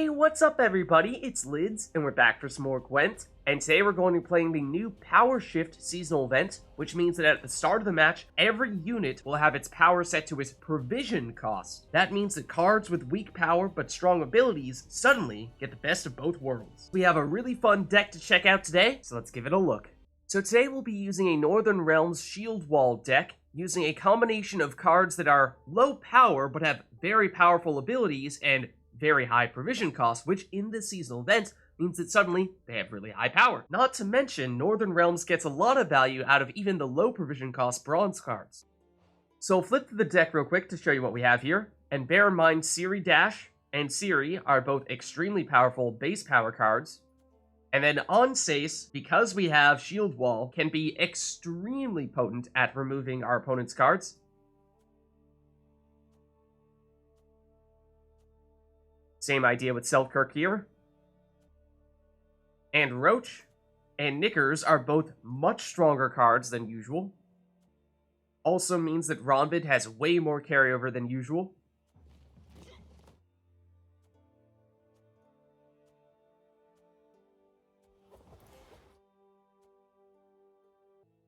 Hey, what's up everybody? It's Lids, and we're back for some more Gwent. And today we're going to be playing the new Power Shift seasonal event, which means that at the start of the match, every unit will have its power set to its provision cost. That means that cards with weak power but strong abilities suddenly get the best of both worlds. We have a really fun deck to check out today, so let's give it a look. So today we'll be using a Northern Realms Shield Wall deck, using a combination of cards that are low power but have very powerful abilities and very high provision costs, which in this seasonal event means that suddenly they have really high power. Not to mention, Northern Realms gets a lot of value out of even the low provision cost bronze cards. So I'll flip to the deck real quick to show you what we have here, and bear in mind Ciri Dash and Ciri are both extremely powerful base power cards, and then Oneiromancy, because we have Shield Wall, can be extremely potent at removing our opponent's cards. Same idea with Seltkirk here. And Roach and Knickers are both much stronger cards than usual. Also means that Ronvid has way more carryover than usual.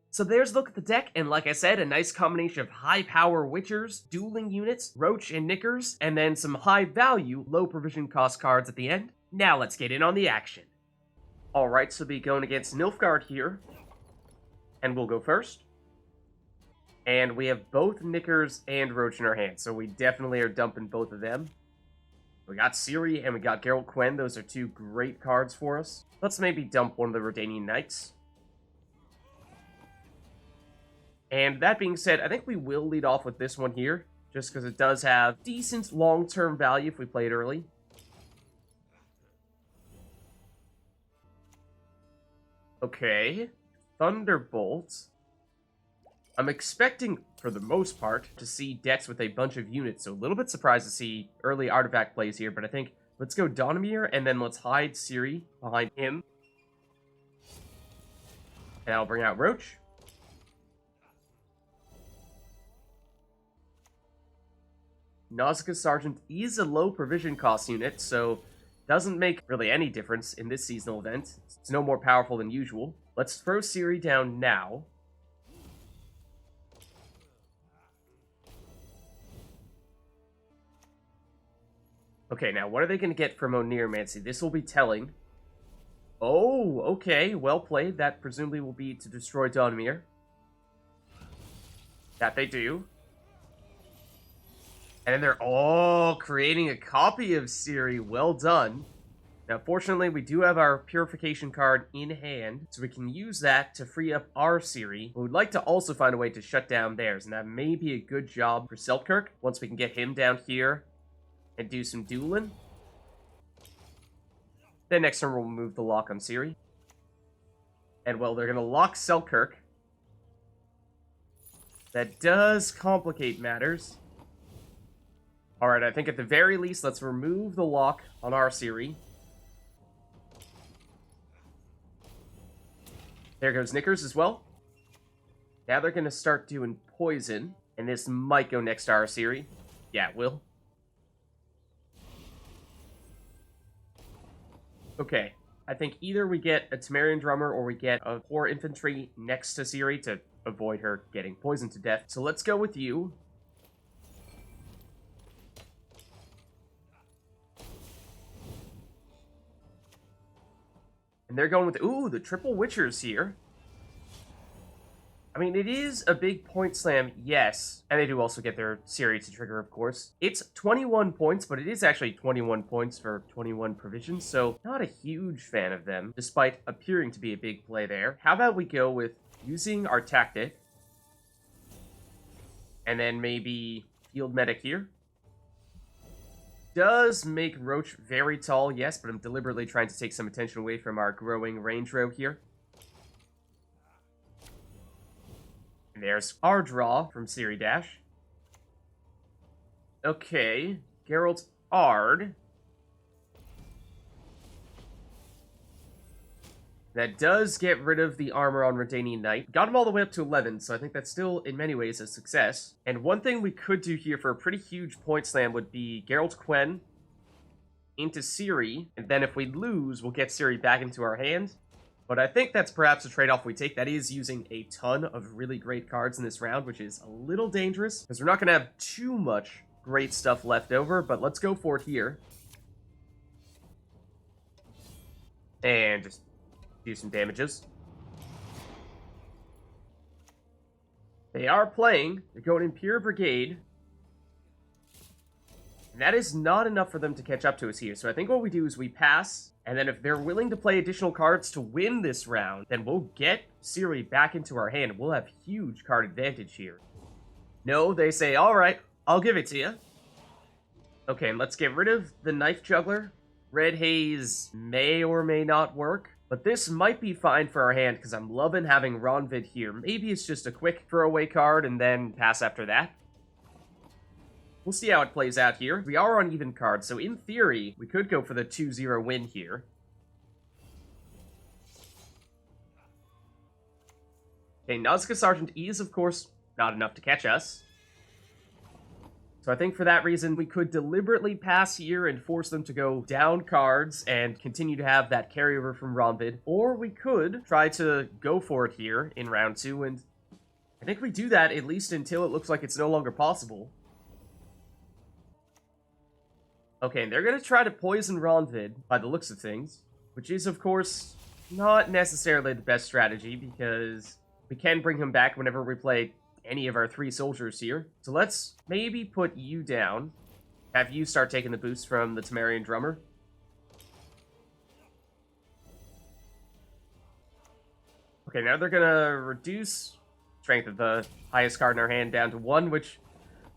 So there's a look at the deck, and like I said, a nice combination of high-power Witchers, dueling units, Roach and Knickers, and then some high-value, low-provision cost cards at the end. Now let's get in on the action. Alright, so we'll be going against Nilfgaard here, and we'll go first. And we have both Knickers and Roach in our hands, so we definitely are dumping both of them. We got Ciri and we got Geralt Quen, those are two great cards for us. Let's maybe dump one of the Redanian Knights. And that being said, I think we will lead off with this one here, just because it does have decent long-term value if we play it early. Okay, Thunderbolt. I'm expecting, for the most part, to see decks with a bunch of units, so a little bit surprised to see early artifact plays here, but I think let's go Donimir, and then let's hide Ciri behind him. And I'll bring out Roach. Nausicaa Sergeant is a low provision cost unit, so doesn't make really any difference in this seasonal event. It's no more powerful than usual. Let's throw Ciri down now. Okay, now what are they going to get from Oneiromancy? This will be telling. Oh, okay, well played. That presumably will be to destroy Donimir. That they do. And then they're all creating a copy of Ciri. Well done. Now, fortunately, we do have our Purification card in hand, so we can use that to free up our Ciri. But we'd like to also find a way to shut down theirs, and that may be a good job for Seltkirk, once we can get him down here and do some dueling. Then next turn, we'll move the lock on Ciri. And, well, they're going to lock Seltkirk. That does complicate matters. Alright, I think at the very least, let's remove the lock on our Ciri. There goes Knickers as well. Now they're going to start doing poison, and this might go next to our Ciri. Yeah, it will. Okay, I think either we get a Temerian Drummer or we get a poor Infantry next to Ciri to avoid her getting poisoned to death. So let's go with you. And they're going with, ooh, the triple Witchers here. I mean, it is a big point slam, yes. And they do also get their Ciri to trigger, of course. It's 21 points, but it is actually 21 points for 21 provisions, so not a huge fan of them, despite appearing to be a big play there. How about we go with using our tactic, and then maybe field medic here. Does make Roach very tall, yes, but I'm deliberately trying to take some attention away from our growing range row here. And there's our draw from Ciri Dash. Okay, Geralt Ard. That does get rid of the armor on Redanian Knight. Got him all the way up to 11, so I think that's still, in many ways, a success. And one thing we could do here for a pretty huge point slam would be Geralt Quen into Ciri, and then if we lose, we'll get Ciri back into our hand. But I think that's perhaps a trade-off we take. That is using a ton of really great cards in this round, which is a little dangerous, because we're not going to have too much great stuff left over, but let's go for it here. And just do some damages. They are playing. They're going Imperial Brigade. And that is not enough for them to catch up to us here. So I think what we do is we pass, and then if they're willing to play additional cards to win this round, then we'll get Ciri back into our hand. We'll have huge card advantage here. No, they say, all right, I'll give it to you. Okay, and let's get rid of the Knife Juggler. Red Haze may or may not work, but this might be fine for our hand because I'm loving having Ronvid here. Maybe it's just a quick throwaway card and then pass after that. We'll see how it plays out here. We are on even cards, so in theory, we could go for the 2-0 win here. Okay, Nausicaa Sergeant is, of course, not enough to catch us. So I think for that reason, we could deliberately pass here and force them to go down cards and continue to have that carryover from Ronvid. Or we could try to go for it here in round 2, and I think we do that at least until it looks like it's no longer possible. Okay, and they're going to try to poison Ronvid by the looks of things, which is, of course, not necessarily the best strategy because we can bring him back whenever we play any of our 3 soldiers here. So let's maybe put you down, have you start taking the boost from the Temerian Drummer. Okay, now they're going to reduce strength of the highest card in our hand down to 1, which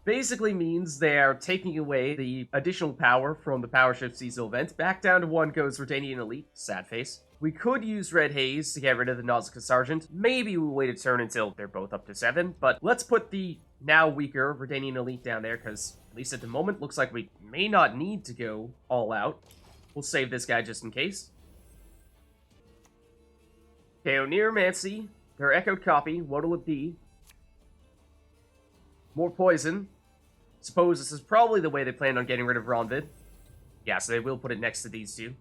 basically means they are taking away the additional power from the Power Shift seasonal event. Back down to 1 goes Redanian Elite. Sad face. We could use Red Haze to get rid of the Nausicaa Sergeant. Maybe we'll wait a turn until they're both up to 7. But let's put the now weaker Redanian Elite down there, because at least at the moment, looks like we may not need to go all out. We'll save this guy just in case. Okay, Oneiromancy. Their echoed copy. What'll it be? More poison. Suppose this is probably the way they plan on getting rid of Ronvid. Yeah, so they will put it next to these two.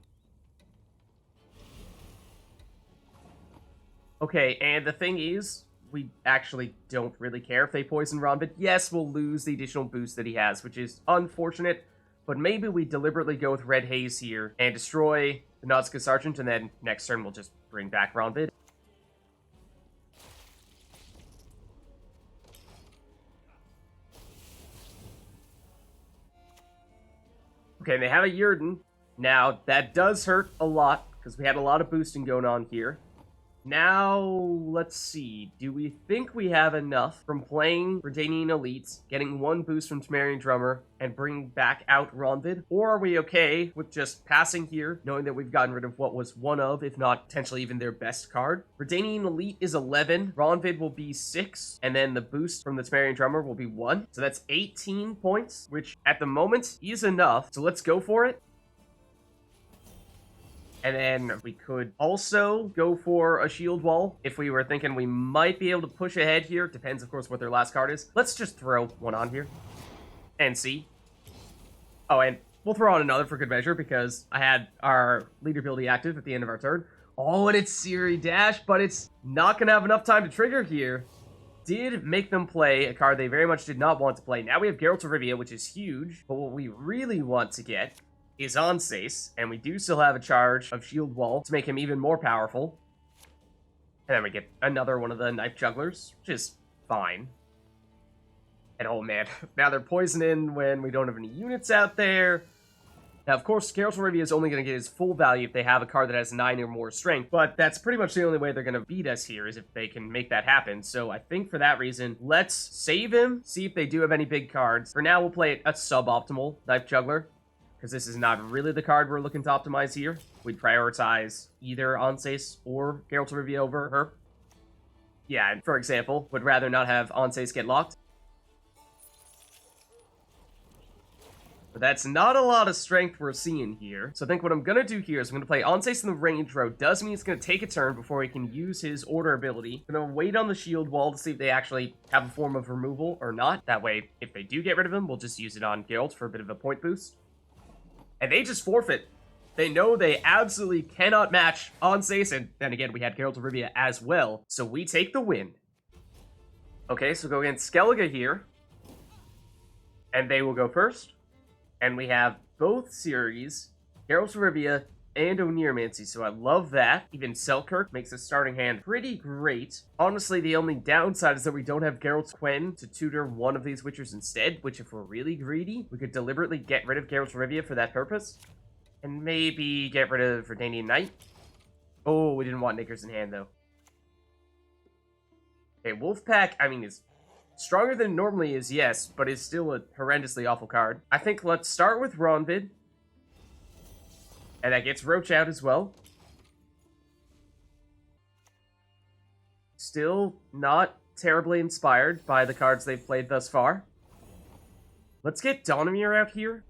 Okay, and the thing is, we actually don't really care if they poison Ronvid. Yes, we'll lose the additional boost that he has, which is unfortunate, but maybe we deliberately go with Red Haze here and destroy the Nausicaa Sergeant, and then next turn we'll just bring back Ronvid. Okay, they have a Yrden. Now, that does hurt a lot, because we had a lot of boosting going on here. Now, let's see. Do we think we have enough from playing Redanian Elite, getting 1 boost from Temerian Drummer, and bringing back out Ronvid? Or are we okay with just passing here, knowing that we've gotten rid of what was one of, if not potentially even their best card? Redanian Elite is 11, Ronvid will be 6, and then the boost from the Temerian Drummer will be 1. So that's 18 points, which at the moment is enough. So let's go for it. And then we could also go for a shield wall if we were thinking we might be able to push ahead here. Depends, of course, what their last card is. Let's just throw one on here and see. Oh, and we'll throw on another for good measure because I had our leader ability active at the end of our turn. Oh, and it's Ciri Dash, but it's not going to have enough time to trigger here. Did make them play a card they very much did not want to play. Now we have Geralt of Rivia, which is huge, but what we really want to get is on Haze, and we do still have a charge of Shield Wall to make him even more powerful. And then we get another one of the Knife Jugglers, which is fine. And oh man, now they're poisoning when we don't have any units out there. Now, of course, Geralt of Rivia is only going to get his full value if they have a card that has 9 or more strength, but that's pretty much the only way they're going to beat us here, is if they can make that happen. So I think for that reason, let's save him, see if they do have any big cards. For now, we'll play a suboptimal Knife Juggler, because this is not really the card we're looking to optimize here. We'd prioritize either Haze or Geralt of Rivia over her. Yeah, and for example, would rather not have Haze get locked. But that's not a lot of strength we're seeing here. So I think what I'm going to do here is I'm going to play Haze in the range row. Does mean it's going to take a turn before he can use his order ability. I'm going to wait on the shield wall to see if they actually have a form of removal or not. That way, if they do get rid of him, we'll just use it on Geralt for a bit of a point boost. And they just forfeit. They know they absolutely cannot match Oneiromancy, and then again, we had Geralt of Rivia as well, so we take the win. Okay, so go against Skellige here, and they will go first. And we have both series, Geralt of Rivia and Oneiromancy, so I love that. Even Seltkirk makes a starting hand pretty great. Honestly, the only downside is that we don't have Geralt's Quen to tutor one of these Witchers instead, which if we're really greedy, we could deliberately get rid of Geralt of Rivia for that purpose. And maybe get rid of Redanian Knight. Oh, we didn't want Knickers in hand, though. Okay, Wolfpack, I mean, is stronger than it normally is, yes, but is still a horrendously awful card. I think let's start with Ronvid. And that gets Roach out as well. Still not terribly inspired by the cards they've played thus far. Let's get Donimir out here.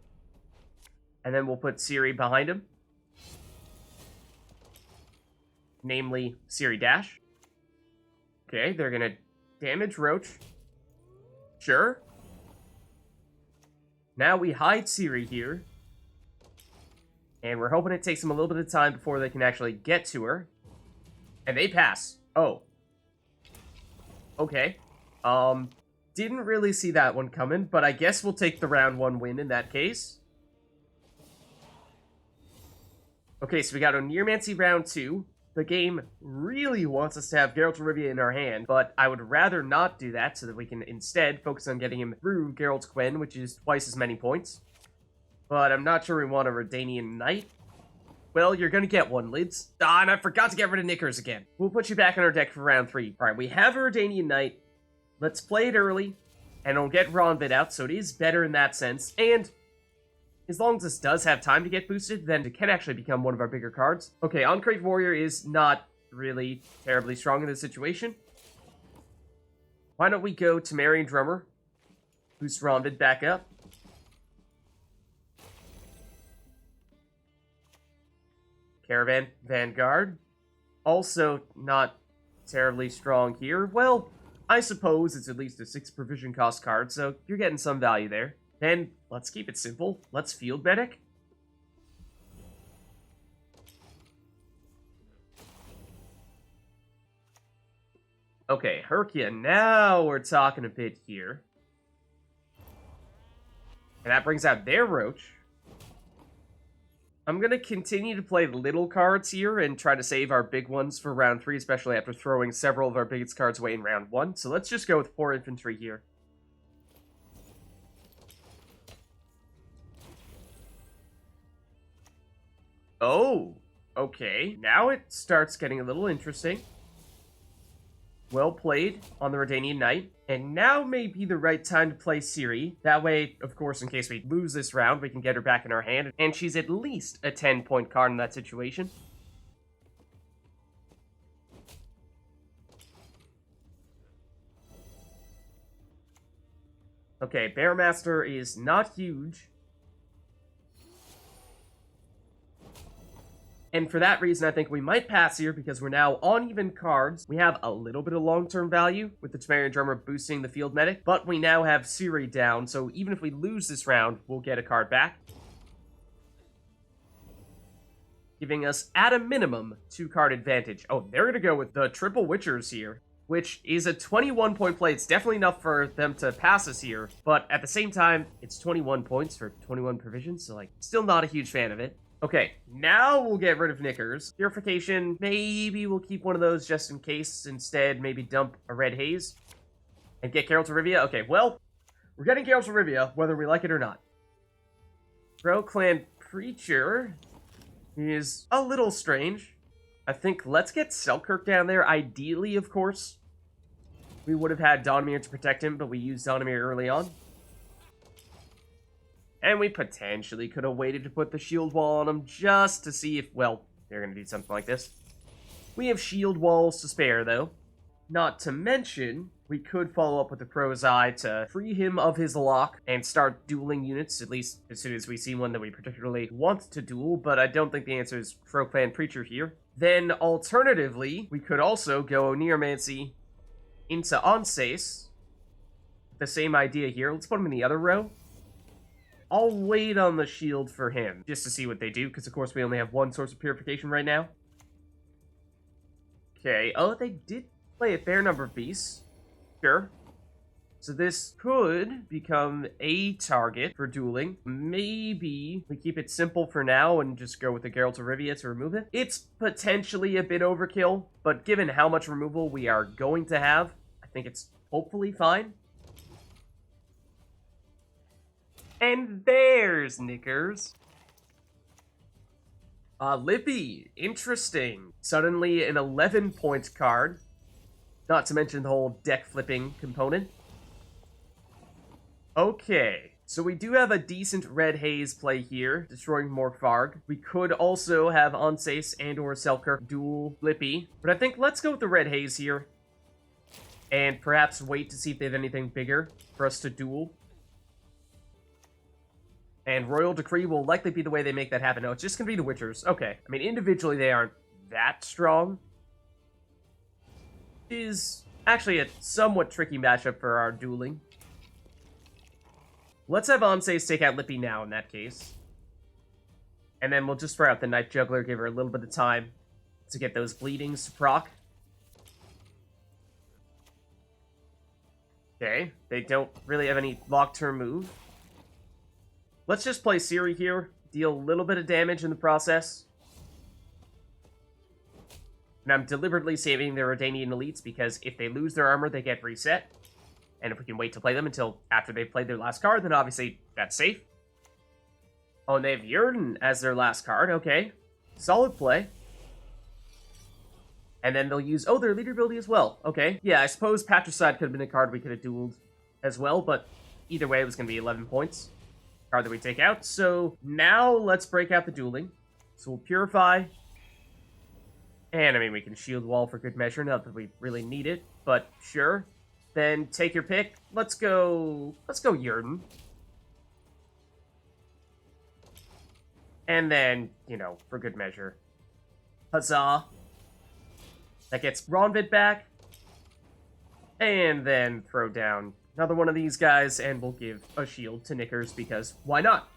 And then we'll put Ciri behind him. Namely, Ciri Dash. Okay, they're gonna damage Roach. Sure. Now we hide Ciri here. And we're hoping it takes them a little bit of time before they can actually get to her. And they pass. Oh. Okay. Didn't really see that one coming, but I guess we'll take the round 1 win in that case. Okay, so we got Oneiromancy round 2. The game really wants us to have Geralt of Rivia in our hand, but I would rather not do that so that we can instead focus on getting him through Geralt's Quen, which is twice as many points. But I'm not sure we want a Redanian Knight. Well, you're gonna get one, Lids. Ah, and I forgot to get rid of Knickers again. We'll put you back on our deck for round 3. Alright, we have a Redanian Knight. Let's play it early, and it'll get Ronvid out, so it is better in that sense. And as long as this does have time to get boosted, then it can actually become one of our bigger cards. Okay, Encrate Warrior is not really terribly strong in this situation. Why don't we go Temerian Drummer, boost Ronvid back up. Caravan Vanguard, also not terribly strong here. Well, I suppose it's at least a 6 provision cost card, so you're getting some value there. Then, let's keep it simple. Let's Field Medic. Okay, Herkia, now we're talking a bit here. And that brings out their Roach. I'm going to continue to play little cards here and try to save our big ones for round 3, especially after throwing several of our biggest cards away in round 1. So let's just go with 4 Infantry here. Oh, okay. Now it starts getting a little interesting. Well played on the Redanian Knight. And now may be the right time to play Ciri. That way, of course, in case we lose this round, we can get her back in our hand. And she's at least a 10-point card in that situation. Okay, Beastmaster is not huge. And for that reason, I think we might pass here because we're now on even cards. We have a little bit of long-term value with the Temerian Drummer boosting the Field Medic, but we now have Ciri down, so even if we lose this round, we'll get a card back. Giving us, at a minimum, 2-card advantage. Oh, they're going to go with the Triple Witchers here, which is a 21-point play. It's definitely enough for them to pass us here, but at the same time, it's 21 points for 21 provisions, so, like, still not a huge fan of it. Okay, now we'll get rid of Knickers. Purification, maybe we'll keep one of those just in case. Instead, maybe dump a red Haze and get Geralt of Rivia. Okay, well, we're getting Geralt of Rivia, whether we like it or not. Pro Clan Preacher is a little strange. I think let's get Seltkirk down there. Ideally, of course, we would have had Donimir to protect him, but we used Donimir early on. And we potentially could have waited to put the shield wall on them just to see if, well, they're going to do something like this. We have shield walls to spare, though. Not to mention, we could follow up with the Crow's Eye to free him of his lock and start dueling units, at least as soon as we see one that we particularly want to duel, but I don't think the answer is Pro Clan Preacher here. Then, alternatively, we could also go Oneiromancy into Oneiromancy. The same idea here. Let's put him in the other row. I'll wait on the shield for him, just to see what they do, because of course we only have one source of purification right now. Okay, oh, they did play a fair number of beasts. Sure. So this could become a target for dueling. Maybe we keep it simple for now and just go with the Geralt of Rivia to remove it. It's potentially a bit overkill, but given how much removal we are going to have, I think it's hopefully fine. And there's Knickers. Lippy, interesting. Suddenly an 11-point card. Not to mention the whole deck flipping component. Okay, so we do have a decent red Haze play here, destroying Morkvarg. We could also have Oneiromancy and or Seltkirk duel Lippy, but I think let's go with the red Haze here. And perhaps wait to see if they have anything bigger for us to duel. And Royal Decree will likely be the way they make that happen. No, it's just going to be the Witchers. Okay, I mean, individually they aren't that strong. It is actually a somewhat tricky matchup for our dueling. Let's have Oneiromancy take out Lippy now in that case. And then we'll just throw out the Knight Juggler, give her a little bit of time to get those bleedings to proc. Okay, they don't really have any long-term move. Let's just play Ciri here, deal a little bit of damage in the process. And I'm deliberately saving the Redanian Elites because if they lose their armor, they get reset. And if we can wait to play them until after they've played their last card, then obviously that's safe. Oh, and they have Jurden as their last card. Okay. Solid play. And then they'll use, oh, their leader ability as well. Okay. Yeah, I suppose Patricide could have been a card we could have dueled as well, but either way, it was going to be 11 points. Card that we take out. So now let's break out the dueling. So we'll Purify. And, I mean, we can Shield Wall for good measure. Not that we really need it, but sure. Then take your pick. Let's go Jurden. And then, you know, for good measure. Huzzah. That gets Ronvid back. And then throw down another one of these guys, and we'll give a shield to Knickers, because why not?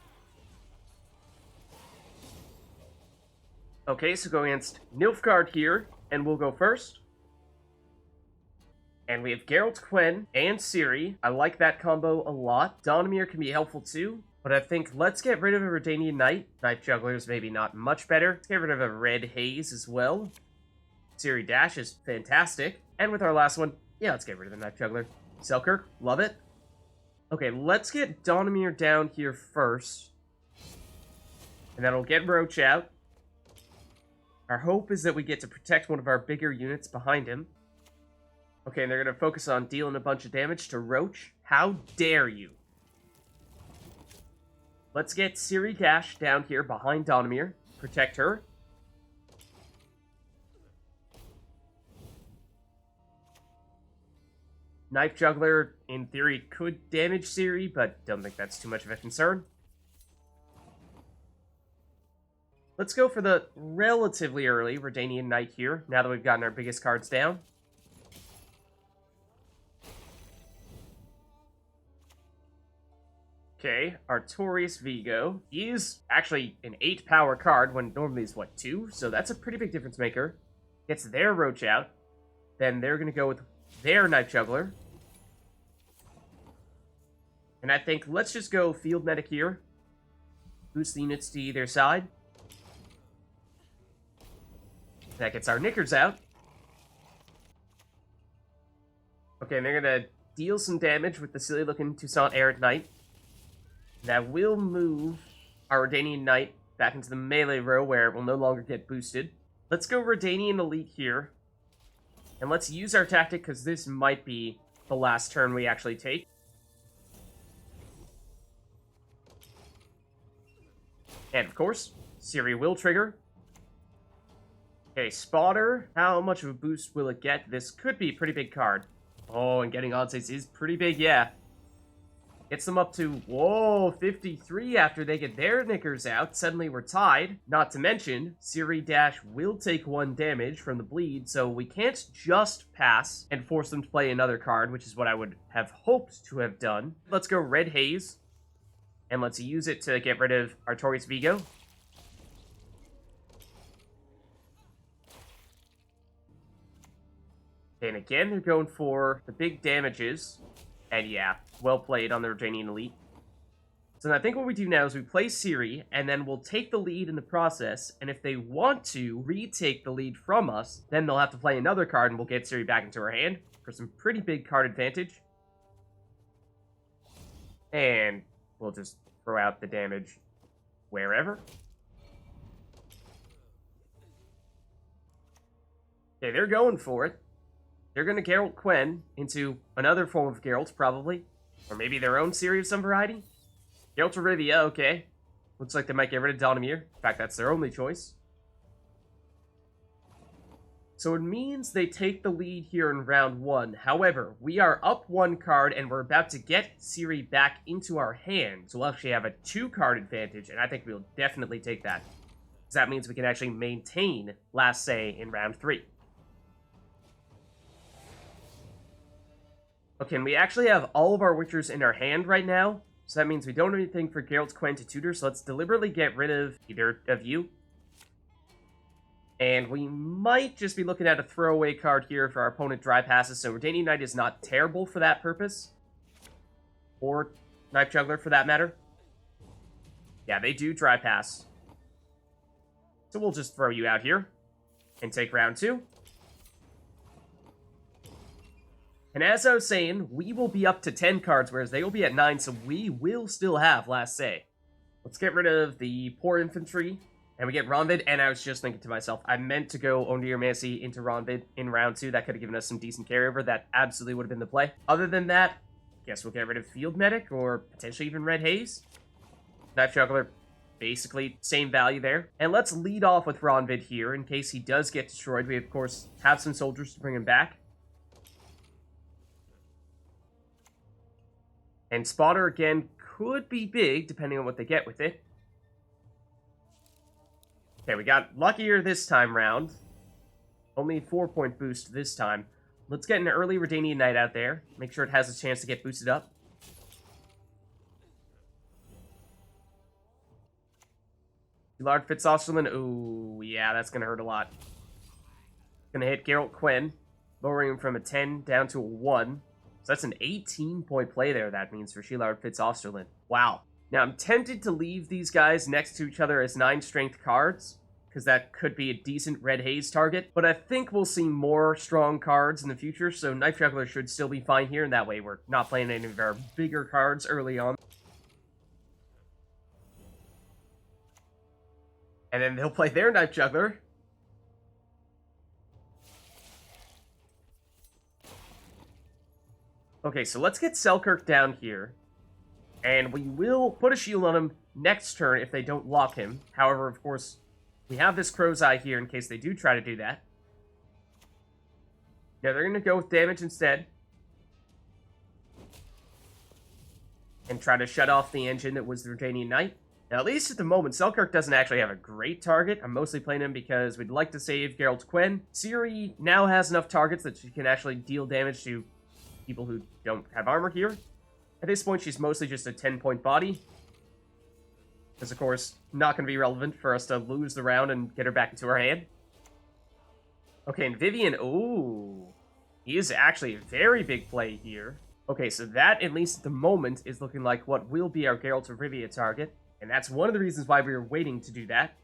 Okay, so go against Nilfgaard here, and we'll go first. And we have Geralt, Quen, and Ciri. I like that combo a lot. Donimir can be helpful too, but I think let's get rid of a Redanian Knight. Knight Juggler's maybe not much better. Let's get rid of a red Haze as well. Ciri Dash is fantastic. And with our last one, yeah, let's get rid of the Knight Juggler. Seltkirk, love it. Okay, let's get Donimir down here first. And that'll get Roach out. Our hope is that we get to protect one of our bigger units behind him. Okay, and they're going to focus on dealing a bunch of damage to Roach. How dare you? Let's get Ciri Dash down here behind Donimir. Protect her. Knife Juggler, in theory, could damage Ciri, but don't think that's too much of a concern. Let's go for the relatively early Redanian Knight here, now that we've gotten our biggest cards down. Okay, Artorias Vigo. He is actually an 8 power card when normally he's, what, 2? So that's a pretty big difference maker. Gets their Roach out. Then they're going to go with their Knight Juggler. And I think let's just go Field Medic here. Boost the units to either side. That gets our Knickers out. Okay, and they're going to deal some damage with the silly-looking Toussaint Errant Knight. That will move our Redanian Knight back into the melee row where it will no longer get boosted. Let's go Redanian Elite here. And let's use our tactic because this might be the last turn we actually take. And of course, Ciri will trigger. Okay, Spotter. How much of a boost will it get? This could be a pretty big card. Oh, and getting Oneiromancy is pretty big, yeah. Gets them up to, whoa, 53 after they get their Knickers out. Suddenly we're tied. Not to mention, Ciri Dash will take 1 damage from the bleed, so we can't just pass and force them to play another card, which is what I would have hoped to have done. Let's go Red Haze. And let's use it to get rid of Artorias Vigo. And again, they're going for the big damages. And yeah, well played on the Redanian Elite. So I think what we do now is we play Ciri, and then we'll take the lead in the process, and if they want to retake the lead from us, then they'll have to play another card, and we'll get Ciri back into her hand for some pretty big card advantage. And we'll just throw out the damage wherever. Okay, they're going for it. They're going to Geralt Quen into another form of Geralt, probably. Or maybe their own Ciri of some variety. Geralt of Rivia, okay. Looks like they might get rid of Donimir. In fact, that's their only choice. So it means they take the lead here in round 1. However, we are up 1 card, and we're about to get Ciri back into our hand. So we'll actually have a 2-card advantage, and I think we'll definitely take that. Because that means we can actually maintain last say in round 3. Okay, and we actually have all of our Witchers in our hand right now. So that means we don't have anything for Geralt Quen to tutor, so let's deliberately get rid of either of you. And we might just be looking at a throwaway card here for our opponent dry passes, so Redanian Knight is not terrible for that purpose. Or Knife Juggler, for that matter. Yeah, they do dry pass. So we'll just throw you out here and take round 2. And as I was saying, we will be up to 10 cards, whereas they will be at 9, so we will still have last say. Let's get rid of the poor Infantry, and we get Ronvid, and I was just thinking to myself, I meant to go Oneiromancy into Ronvid in round 2. That could have given us some decent carryover. That absolutely would have been the play. Other than that, I guess we'll get rid of Field Medic, or potentially even Red Haze. Knife Juggler, basically same value there. And let's lead off with Ronvid here, in case he does get destroyed. We, of course, have some soldiers to bring him back. And Spotter, again, could be big, depending on what they get with it. Okay, we got luckier this time round. Only 4-point boost this time. Let's get an early Redanian Knight out there. Make sure it has a chance to get boosted up. Lard Fitzosterlin. Ooh, yeah, that's going to hurt a lot. Going to hit Geralt Quen, lowering him from a 10 down to a 1. So that's an 18-point play there, that means, for Shilard Fitzosterlin. Wow. Now, I'm tempted to leave these guys next to each other as 9-strength cards, because that could be a decent Red Haze target, but I think we'll see more strong cards in the future, so Knife Juggler should still be fine here, and that way we're not playing any of our bigger cards early on. And then they'll play their Knife Juggler. Okay, so let's get Seltkirk down here. And we will put a shield on him next turn if they don't lock him. However, of course, we have this Crow's Eye here in case they do try to do that. Yeah, they're going to go with damage instead. And try to shut off the engine that was the Redanian Knight. Now, at least at the moment, Seltkirk doesn't actually have a great target. I'm mostly playing him because we'd like to save Geralt Quen. Ciri now has enough targets that she can actually deal damage to people who don't have armor here. At this point, she's mostly just a 10-point body. Because, of course, not going to be relevant for us to lose the round and get her back into our hand. Okay, and Vivian, ooh. He is actually a very big play here. Okay, so that, at least at the moment, is looking like what will be our Geralt of Rivia target. And that's one of the reasons why we were waiting to do that.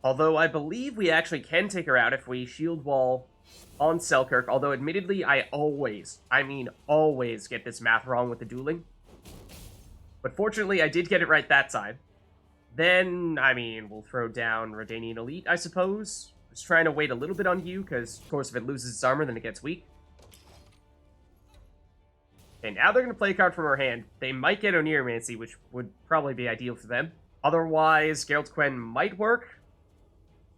Although I believe we actually can take her out if we shield wall on Seltkirk, although admittedly I always get this math wrong with the dueling. But fortunately I did get it right that time. Then, we'll throw down Redanian Elite, I suppose. Just trying to wait a little bit on you, because of course if it loses its armor then it gets weak. Okay, now they're going to play a card from our hand. They might get Oneiromancy, which would probably be ideal for them. Otherwise, Geralt Quen might work.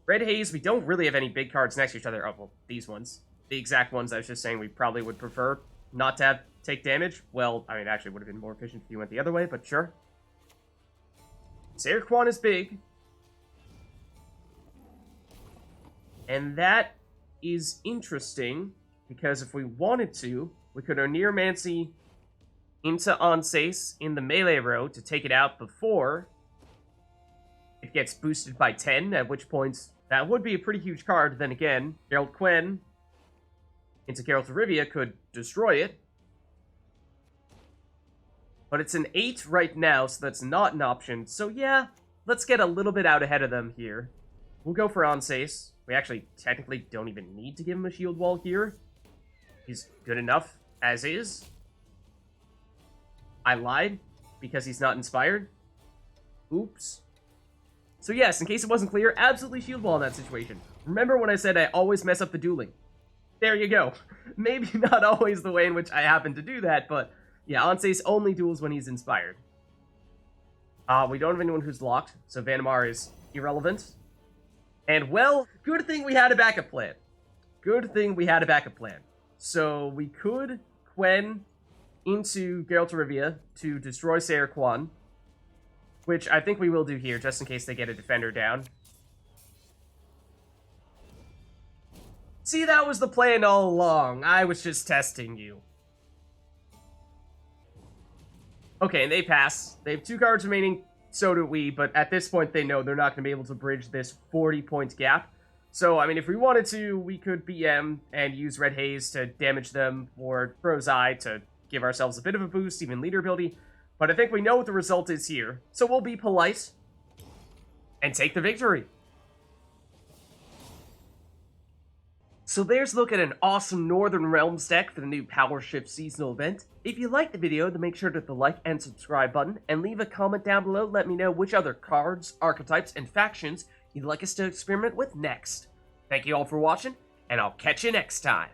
Red Haze, we don't really have any big cards next to each other. Oh, well, these ones. The exact ones I was just saying we probably would prefer not to take damage. Well, actually would have been more efficient if you went the other way, but sure. Quen is big. And that is interesting, because if we wanted to, we could Oneiromancy into Oneiromancy in the melee row to take it out before it gets boosted by 10, at which point that would be a pretty huge card. Then again, Geralt Quen into Geralt of Rivia could destroy it. But it's an 8 right now, so that's not an option. So yeah, let's get a little bit out ahead of them here. We'll go for Oneiromancy. We actually technically don't even need to give him a shield wall here. He's good enough as is. I lied, because he's not inspired. Oops. So yes, in case it wasn't clear, absolutely shield wall in that situation. Remember when I said I always mess up the dueling? There you go. Maybe not always the way in which I happen to do that, but yeah, Oneiromancy only duels when he's inspired. We don't have anyone who's locked, so Vanamar is irrelevant. And well, good thing we had a backup plan. Good thing we had a backup plan. So we could Quen into Geralt of Rivia to destroy Quan, which I think we will do here, just in case they get a defender down. See, that was the plan all along. I was just testing you. Okay, and they pass. They have 2 cards remaining, so do we, but at this point they know they're not going to be able to bridge this 40-point gap. So, I mean, if we wanted to, we could BM and use Red Haze to damage them, or Crow's Eye to give ourselves a bit of a boost, even leader ability. But I think we know what the result is here, so we'll be polite and take the victory. So there's a look at an awesome Northern Realms deck for the new Power Shift seasonal event. If you liked the video, then make sure to hit the like and subscribe button, and leave a comment down below. Let me know which other cards, archetypes, and factions you'd like us to experiment with next. Thank you all for watching, and I'll catch you next time.